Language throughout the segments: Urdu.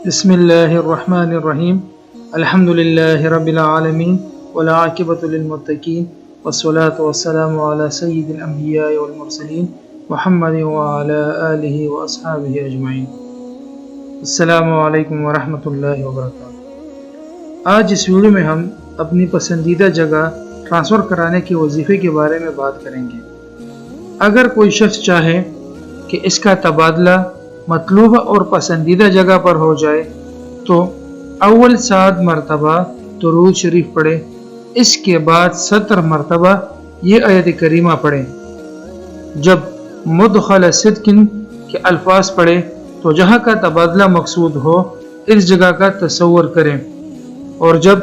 بسم الله الرحمن الرحيم الحمد لله رب العالمين والعاقبة للمتقين والصلاة والسلام على سيد الأنبياء والمرسلين محمد وعلى آله وأصحابه أجمعين. السلام علیکم ورحمۃ اللہ وبرکاتہ. آج اس ویڈیو میں ہم اپنی پسندیدہ جگہ ٹرانسفر کرانے کے وظیفے کے بارے میں بات کریں گے. اگر کوئی شخص چاہے کہ اس کا تبادلہ مطلوبہ اور پسندیدہ جگہ پر ہو جائے تو اول 7 مرتبہ درود شریف پڑھے، اس کے بعد 70 مرتبہ یہ آیت کریمہ پڑھے. جب مدخل صدق کے الفاظ پڑھے تو جہاں کا تبادلہ مقصود ہو اس جگہ کا تصور کریں، اور جب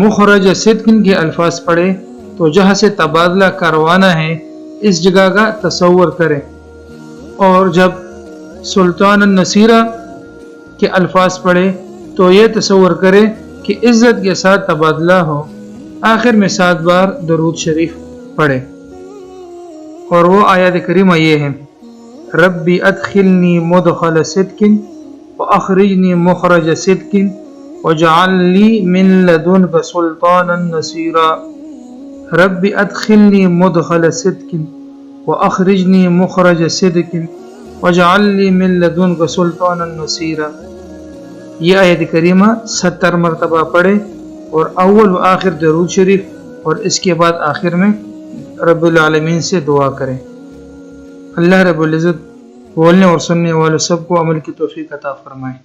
مخرج صدق کے الفاظ پڑھے تو جہاں سے تبادلہ کروانا ہے اس جگہ کا تصور کریں، اور جب سلطان النصیرہ کے الفاظ پڑھے تو یہ تصور کرے کہ عزت کے ساتھ تبادلہ ہو. آخر میں 7 بار درود شریف پڑھے، اور وہ آیت کریمہ یہ ہے: ربی ادخلنی مدخل صدق واخرجنی مخرج صدق واجعل لی من لدنک سلطانا نصیرا. ربی ادخلنی مدخل صدق واخرجنی مخرج صدق واجعل لی من لدنک سلطانا نصیرا. یہ آیت کریمہ 70 مرتبہ پڑھے اور اول و آخر درود شریف، اور اس کے بعد آخر میں رب العالمین سے دعا کریں. اللہ رب العزت بولنے اور سننے والوں سب کو عمل کی توفیق عطا فرمائے.